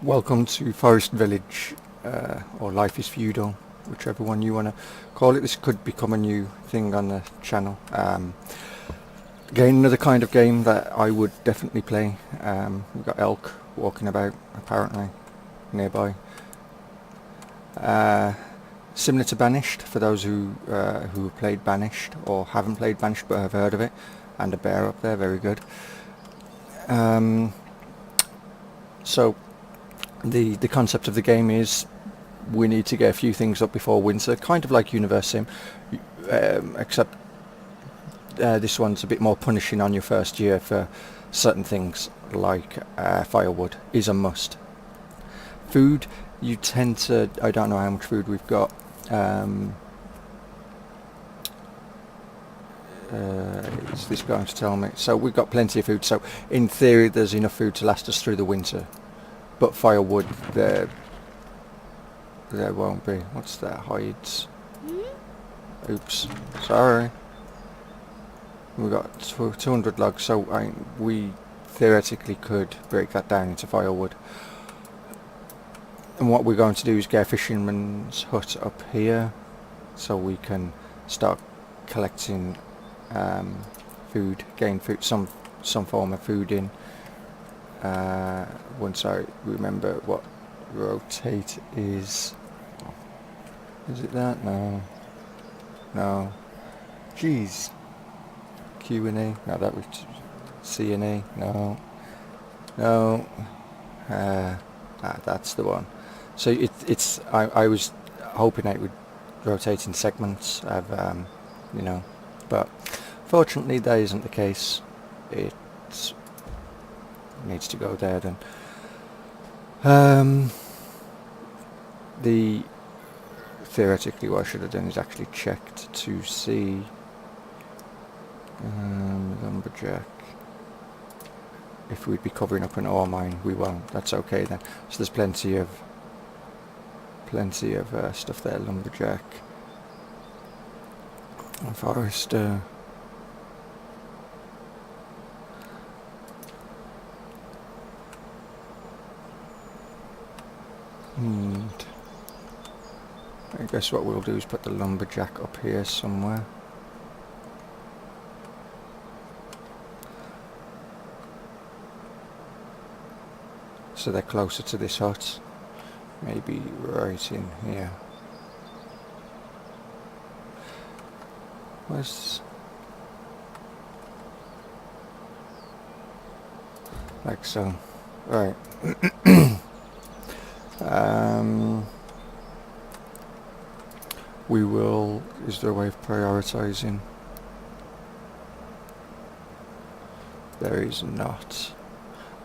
Welcome to Forest Village, or Life is Feudal, whichever one you want to call it. This could become a new thing on the channel. Again, another kind of game that I would definitely play. We've got elk walking about, apparently, nearby. Similar to Banished, for those who have played Banished, or haven't played Banished but have heard of it. And a bear up there, very good. So the concept of the game is we need to get a few things up before winter, kind of like Universe Sim, except this one's a bit more punishing on your first year for certain things, like firewood is a must. Food, you tend to, I don't know how much food we've got, is this going to tell me? So we've got plenty of food, so in theory there's enough food to last us through the winter. But firewood, there won't be. What's that? Hides. Oops. Sorry. We've got 200 logs, so we theoretically could break that down into firewood. And what we're going to do is get a fisherman's hut up here, so we can start collecting food, gain food, some form of food in. Once I remember what rotate is. Is it that? No. No. Jeez. Q and E. No, that was C and E. No. No. That's the one. So it's. I was hoping it would rotate in segments of you know, but fortunately that isn't the case. It's needs to go there then. Theoretically what I should have done is actually checked to see lumberjack, if we'd be covering up an ore mine. We won't, that's okay then. So there's plenty of stuff there. Lumberjack and forester. And I guess what we'll do is put the lumberjack up here somewhere. So they're closer to this hut. Maybe right in here. Where's... like so. Right. We will... is there a way of prioritizing? There is not.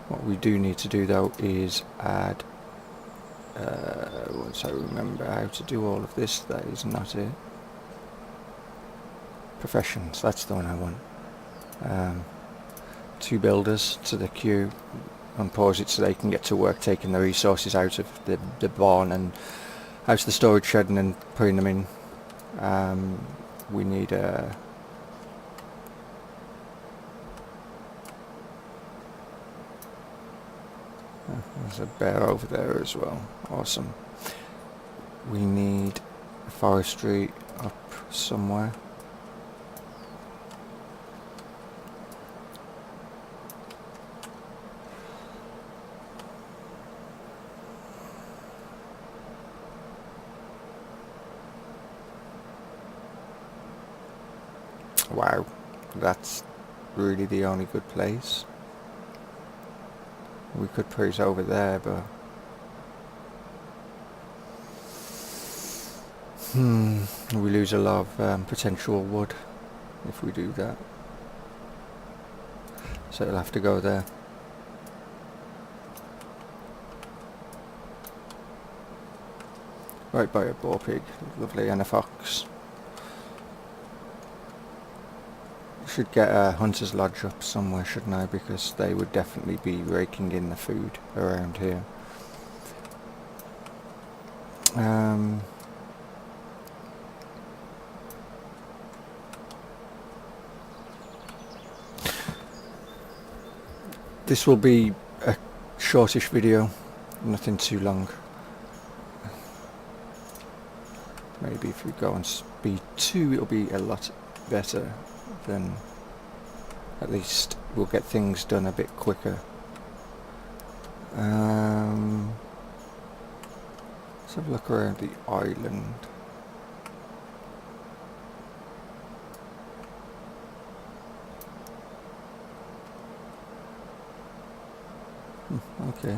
What we do need to do though is add... once I remember how to do all of this, that is not it. Professions, that's the one I want. 2 builders to the queue. Unpause it so they can get to work taking the resources out of the barn and out of the storage shed and then putting them in. We need a... there's a bear over there as well. Awesome. We need a forestry up somewhere. Wow, that's really the only good place. We could put it over there, but... we lose a lot of potential wood if we do that. So it'll have to go there. Right by a boar pig, lovely, and a fox. Should get a hunter's lodge up somewhere, shouldn't I? Because they would definitely be raking in the food around here. This will be a shortish video. Nothing too long. Maybe if we go on speed 2 it'll be a lot better, then at least we'll get things done a bit quicker. Let's have a look around the island. Okay.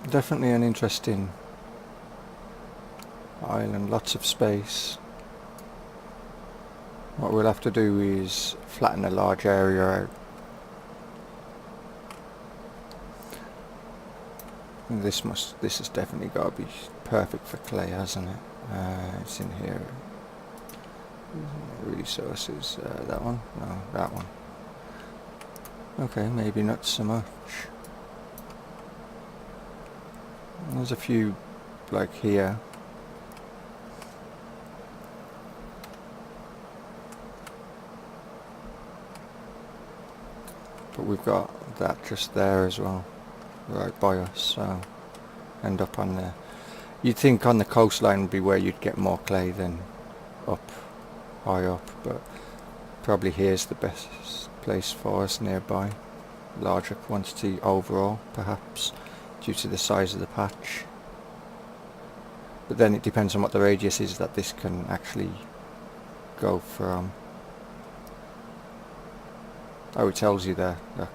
Definitely an interesting island, lots of space. What we'll have to do is flatten a large area out. And this has definitely got to be perfect for clay, hasn't it? It's in here. Resources, that one? No, that one. Okay, maybe not so much. There's a few like here. But we've got that just there as well, right by us, so end up on there. You'd think on the coastline would be where you'd get more clay than up, high up, but probably here's the best place for us nearby. Larger quantity overall, perhaps, due to the size of the patch. But then it depends on what the radius is that this can actually go from. Oh, it tells you there, look,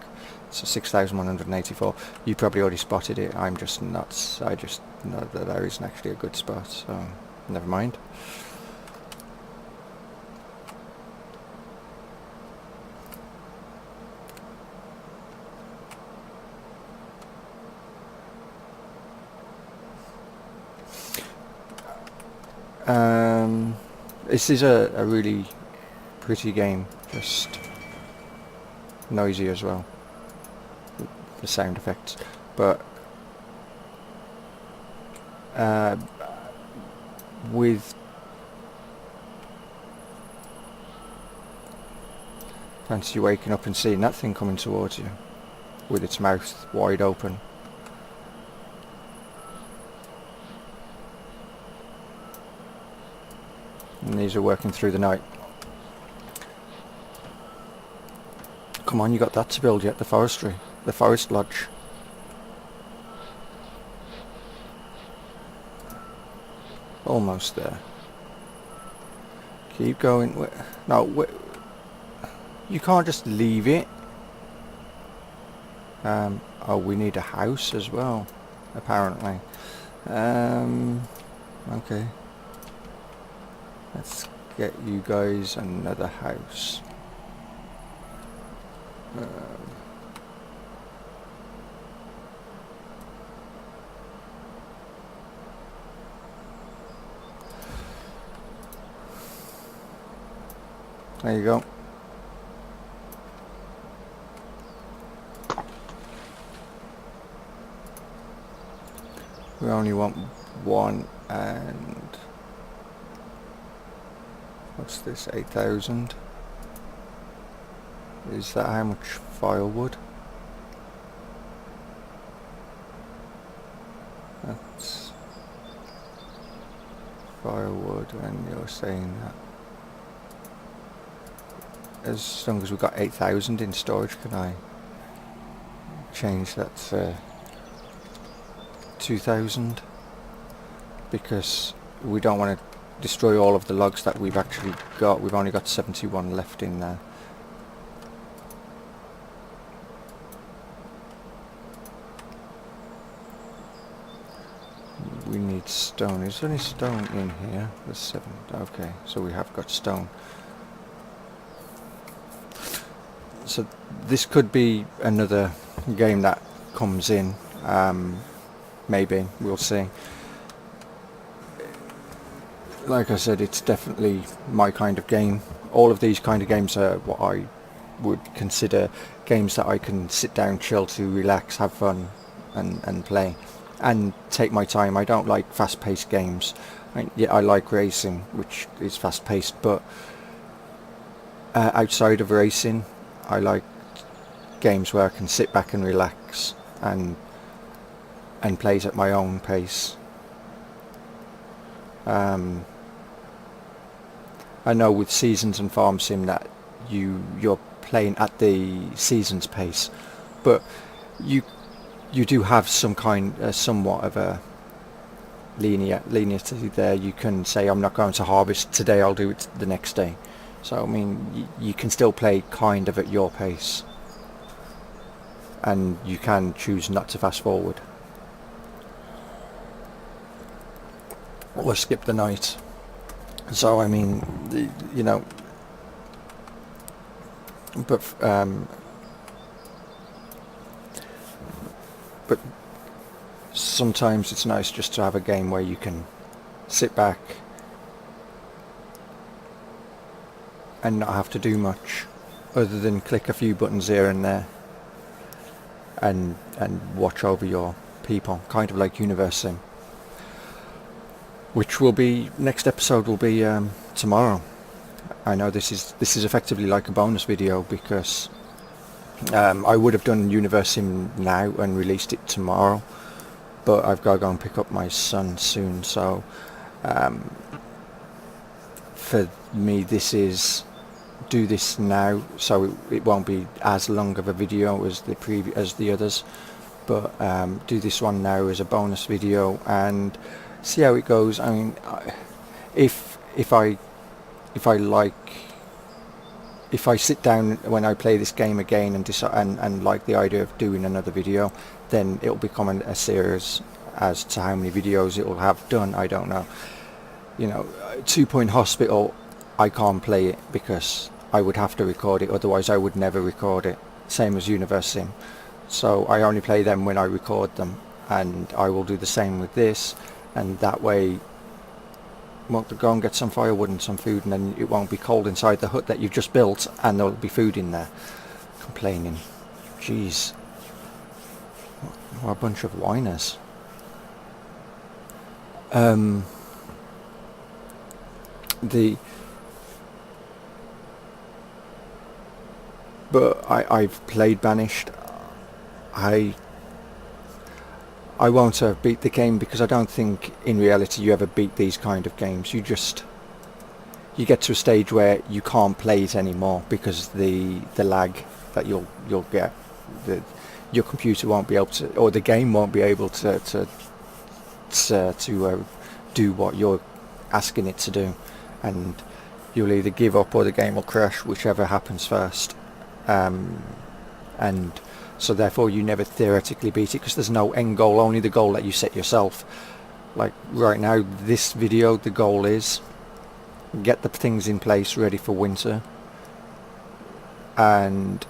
it's 6,184. You probably already spotted it, I'm just nuts. I just know that there isn't actually a good spot, so never mind. This is a really pretty game, just noisy as well, the sound effects, but with fancy waking up and seeing that thing coming towards you with its mouth wide open. And these are working through the night. Come on, you got that to build yet, the forest lodge. Almost there. Keep going. No, you can't just leave it. Oh, we need a house as well, apparently. Okay. Let's get you guys another house. There you go. We only want one, and what's this, 8,000? Is that how much firewood? That's firewood, and you're saying that as long as we've got 8,000 in storage, can I change that to 2,000? Because we don't want to destroy all of the logs that we've actually got. We've only got 71 left in there. We need stone. Is there any stone in here? There's 7. Okay, so we have got stone. So this could be another game that comes in. Maybe, we'll see. Like I said, it's definitely my kind of game. All of these kind of games are what I would consider games that I can sit down, chill to, relax, have fun and play. and take my time. I don't like fast-paced games. Yeah, I like racing, which is fast-paced, but outside of racing, I like games where I can sit back and relax and play it at my own pace. I know with Seasons and Farm Sim that you're playing at the Seasons pace, but you do have some kind, somewhat of a leniency there. You can say, I'm not going to harvest today, I'll do it the next day. So I mean, you can still play kind of at your pace, and you can choose not to fast forward or skip the night. So I mean, you know, but sometimes it's nice just to have a game where you can sit back and not have to do much other than click a few buttons here and there and watch over your people, kind of like Universe Sim, which will be, next episode will be tomorrow. I know this is effectively like a bonus video because I would have done Universe Sim now and released it tomorrow, but I've got to go and pick up my son soon, so for me this is do this now, so it won't be as long of a video as the others, but do this one now as a bonus video and see how it goes. I mean, if I sit down when I play this game again and decide and like the idea of doing another video, then it'll become a series. As to how many videos it will have done, I don't know. You know, 2 Point Hospital, I can't play it because I would have to record it, otherwise I would never record it. Same as Universe Sim. So I only play them when I record them, and I will do the same with this, and that way, well, go and get some firewood and some food, and then it won't be cold inside the hut that you've just built, and there'll be food in there. Complaining. Jeez. What a bunch of whiners. But I've played Banished. I won't have beat the game because I don't think in reality you ever beat these kind of games. You get to a stage where you can't play it anymore because the lag that you'll get, your computer won't be able to, or the game won't be able to do what you're asking it to do, and you'll either give up or the game will crash, whichever happens first. And so therefore you never theoretically beat it because there's no end goal, only the goal that you set yourself. Like right now, this video, the goal is get the things in place ready for winter, and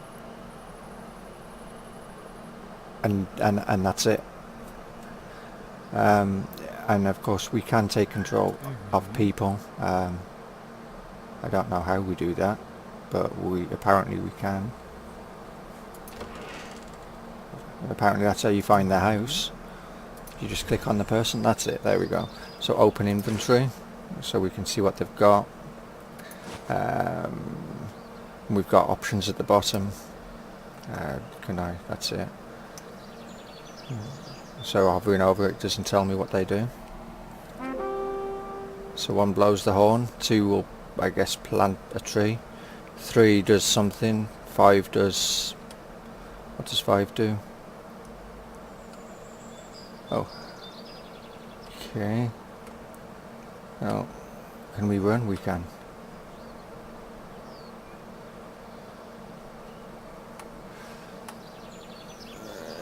that's it. And of course we can take control of people. I don't know how we do that, but apparently we can. Apparently that's how you find their house. You just click on the person, that's it, there we go. So open inventory, so we can see what they've got. We've got options at the bottom. That's it. So hovering over it doesn't tell me what they do. So 1 blows the horn, 2 will, I guess, plant a tree, 3 does something, 5 does... what does 5 do? Oh. Okay. Well, can we run? We can.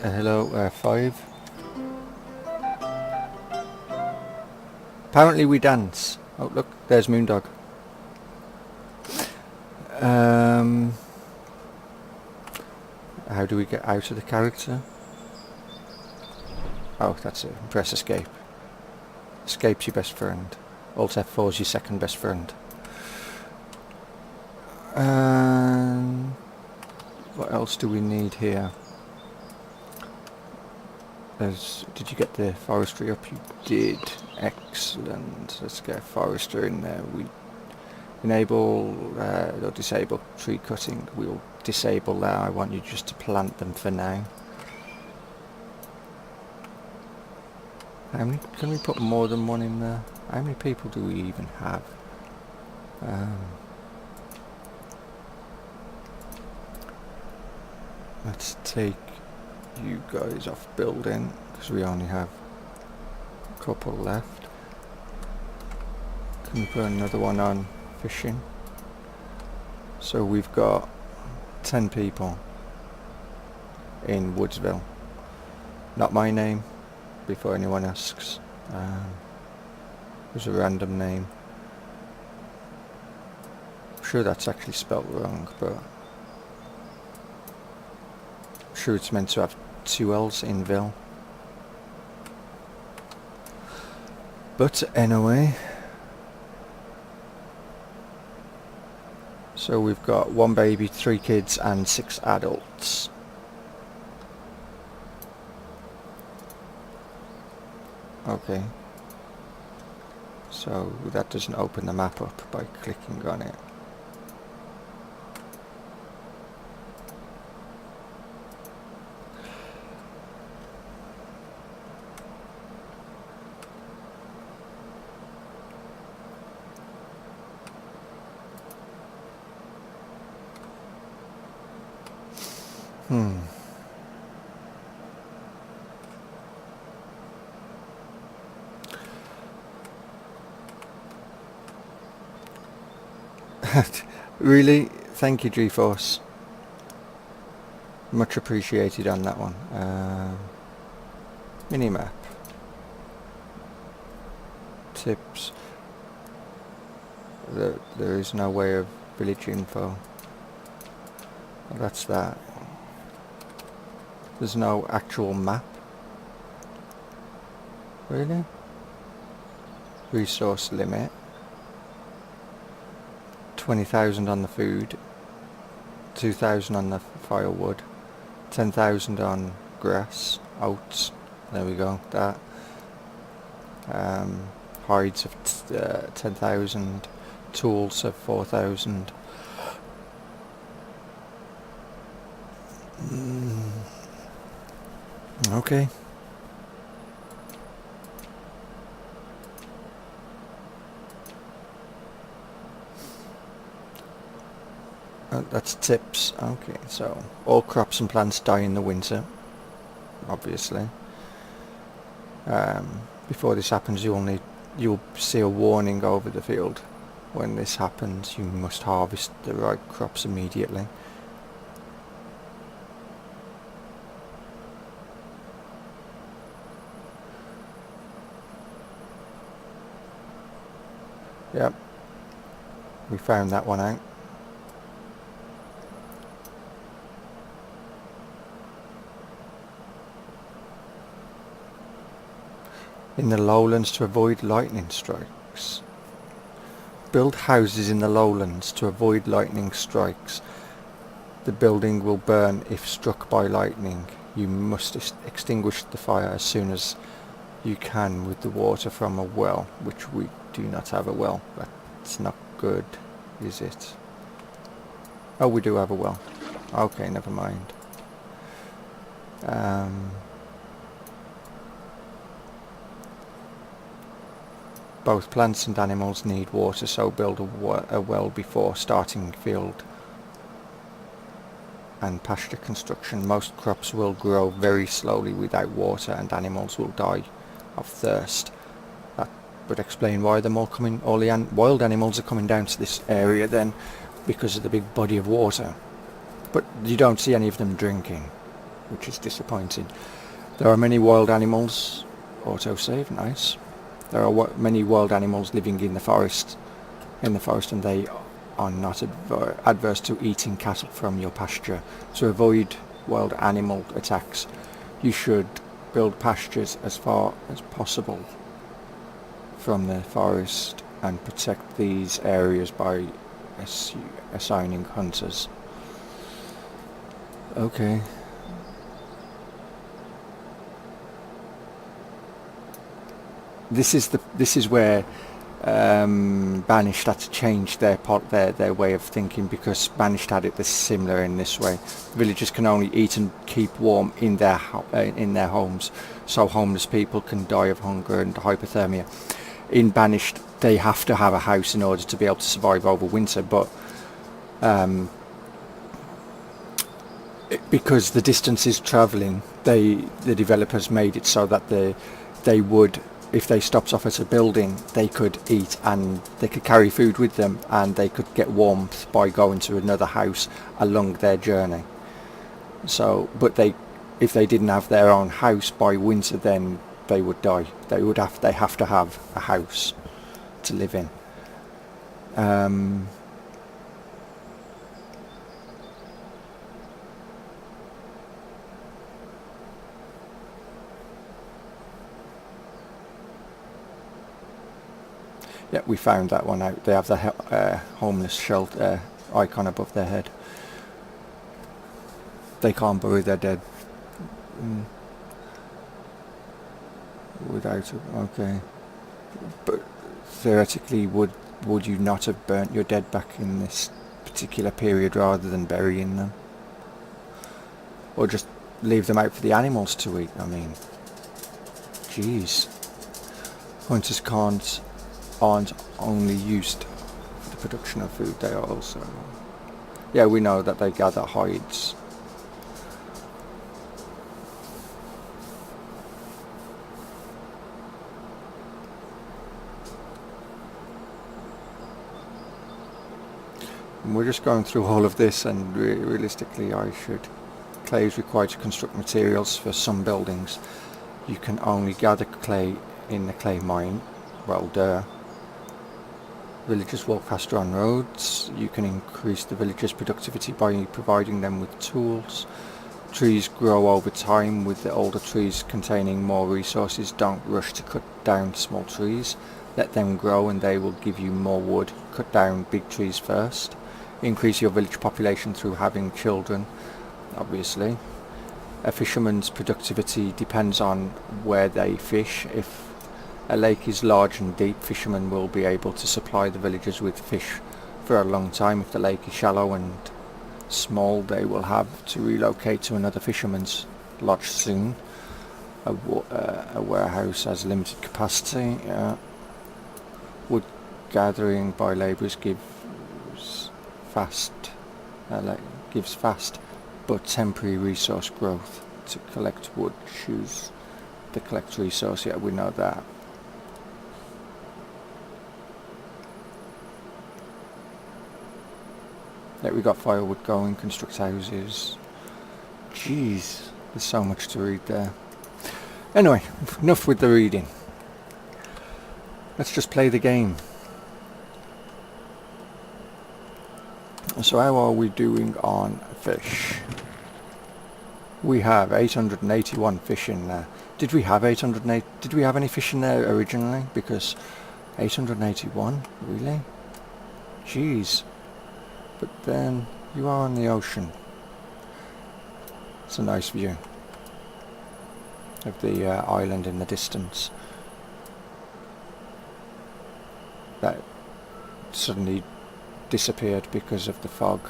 Hello, 5. Apparently we dance. Oh look, there's Moondog. How do we get out of the character? Oh, that's it. Press escape. Escape's your best friend. Alt F4 is your second best friend. What else do we need here? Did you get the forestry up? You did. Excellent. Let's get a forester in there. We enable or disable tree cutting. We'll disable that. I want you just to plant them for now. How many, can we put more than one in there? How many people do we even have? Let's take you guys off building because we only have a couple left. Can we put another one on fishing? So we've got 10 people in Woodsville. Not my name, before anyone asks. It was a random name. I'm sure that's actually spelt wrong, but I'm sure it's meant to have 2 L's in Ville. But anyway, so we've got 1 baby, 3 kids and 6 adults. Okay, so that doesn't open the map up by clicking on it. Really? Thank you, GeForce. Much appreciated on that one. Minimap. Tips. There is no way of village info. Well, that's that. There's no actual map. Really? Resource limit. 20,000 on the food, 2,000 on the firewood, 10,000 on grass, oats, there we go, that. Hides of 10,000, tools of 4,000. Okay. That's tips. Okay, so all crops and plants die in the winter, obviously. Before this happens, you'll see a warning over the field. When this happens, you must harvest the right crops immediately. Yep, we found that one out. In the lowlands to avoid lightning strikes. Build houses in the lowlands to avoid lightning strikes. The building will burn if struck by lightning. You must extinguish the fire as soon as you can with the water from a well, which we do not have a well. That's not good, is it? Oh, we do have a well. Okay, never mind. Both plants and animals need water, so build a well before starting field and pasture construction. Most crops will grow very slowly without water and animals will die of thirst. That would explain why they're all the wild animals are coming down to this area then, because of the big body of water. But you don't see any of them drinking, which is disappointing. There are many wild animals. Autosave, nice. There are many wild animals living in the forest, and they are not adverse to eating cattle from your pasture. To avoid wild animal attacks, you should build pastures as far as possible from the forest and protect these areas by assigning hunters. Okay. this is where Banished had to change their way of thinking, because Banished had it this similar in this way. Villagers can only eat and keep warm in their homes, so homeless people can die of hunger and hypothermia. In Banished, they have to have a house in order to be able to survive over winter, but because the distance is travelling, the developers made it so that they would, if they stopped off at a building, they could eat and they could carry food with them, and they could get warmth by going to another house along their journey. So, but if they didn't have their own house by winter, then they would die. They have to have a house to live in. Yeah, we found that one out. They have the homeless shelter icon above their head. They can't bury their dead without it. Okay, but theoretically, would you not have burnt your dead back in this particular period rather than burying them, or just leave them out for the animals to eat? I mean, jeez, hunters aren't only used for the production of food, they are also, yeah, we know that they gather hides. And we're just going through all of this, and realistically clay is required to construct materials for some buildings. You can only gather clay in the clay mine. Well, duh. Villagers walk faster on roads. You can increase the villagers' productivity by providing them with tools. Trees grow over time, with the older trees containing more resources. Don't rush to cut down small trees. Let them grow and they will give you more wood. Cut down big trees first. Increase your village population through having children, obviously. A fisherman's productivity depends on where they fish. If a lake is large and deep, fishermen will be able to supply the villagers with fish for a long time. If the lake is shallow and small, they will have to relocate to another fisherman's lodge soon. A warehouse has limited capacity. Wood gathering by labourers gives fast but temporary resource growth. To collect wood, choose the collect resource. Yeah, we know that. Yeah, we got firewood going, construct houses. Jeez, there's so much to read there. Anyway, enough with the reading. Let's just play the game. So how are we doing on fish? We have 881 fish in there. Did we have 808? Did we have any fish in there originally? Because 881, really? Jeez. But then you are on the ocean. It's a nice view of the island in the distance. That suddenly disappeared because of the fog.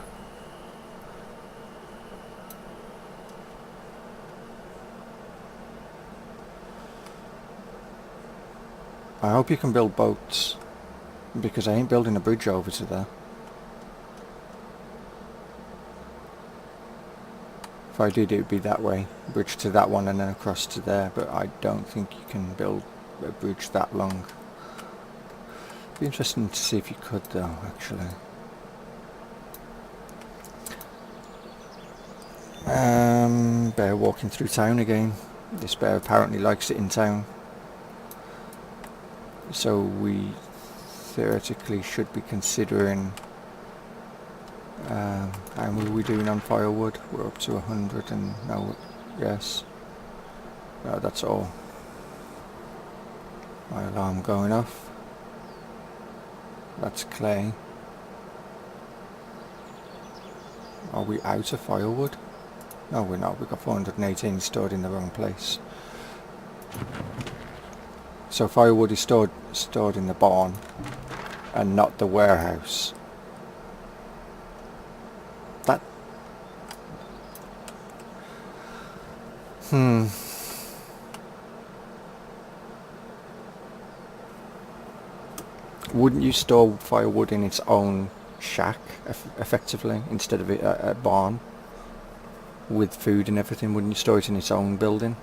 I hope you can build boats, because I ain't building a bridge over to there. If I did, it would be that way, bridge to that one and then across to there, but I don't think you can build a bridge that long. Be interesting to see if you could though, actually. Bear walking through town again. This bear apparently likes it in town. So we theoretically should be considering how are we doing on firewood? We're up to 100 and no, yes. No, that's all. My alarm going off. That's clay. Are we out of firewood? No, we're not. We've got 418 stored in the wrong place. So firewood is stored in the barn and not the warehouse. That... Wouldn't you store firewood in its own shack, effectively, instead of a barn? With food and everything, wouldn't you store it in its own building?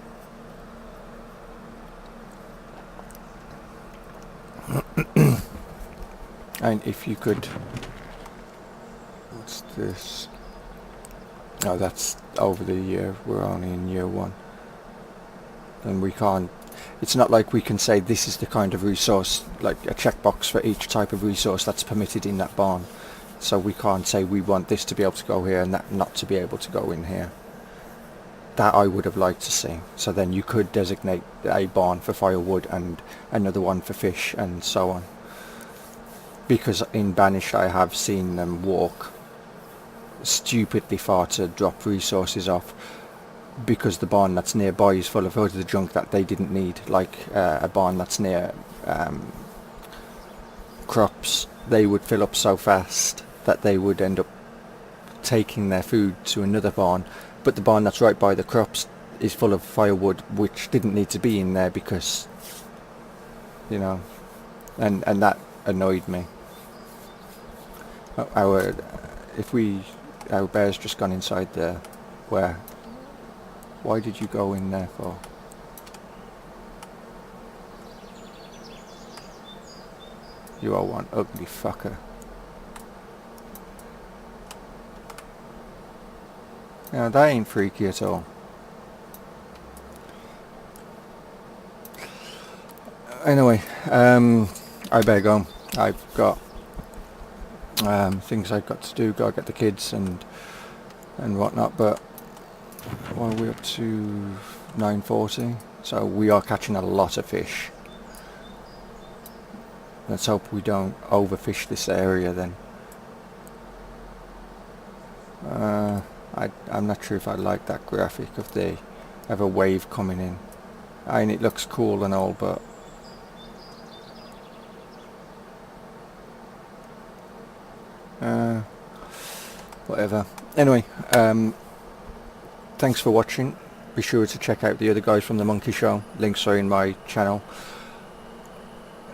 And if you could... What's this? Oh, that's over the year. We're only in year 1. And we can't... It's not like we can say this is the kind of resource, like a checkbox for each type of resource that's permitted in that barn. So we can't say we want this to be able to go here and that not to be able to go in here. That I would have liked to see. So then you could designate a barn for firewood and another one for fish and so on. Because in Banish I have seen them walk stupidly far to drop resources off, because the barn that's nearby is full of other junk that they didn't need, like a barn that's near crops. They would fill up so fast that they would end up taking their food to another barn, but the barn that's right by the crops is full of firewood which didn't need to be in there, because, you know, and that annoyed me. Our bear's just gone inside there. Where? Why did you go in there for? You are one ugly fucker. Yeah, that ain't freaky at all. Anyway, I better go. I've got things I've got to do. Gotta get the kids and whatnot. But what are we up to? 9:40. So we are catching a lot of fish. Let's hope we don't overfish this area then. I'm not sure if I like that graphic of a wave coming in. I mean, it looks cool and all, but whatever. Anyway, thanks for watching. Be sure to check out the other guys from the Monkey Show. Links are in my channel.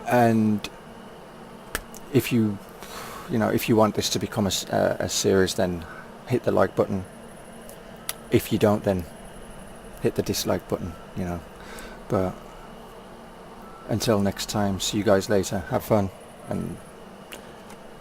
And if you want this to become a series, then hit the like button. If you don't, then hit the dislike button, you know. But until next time, see you guys later. Have fun and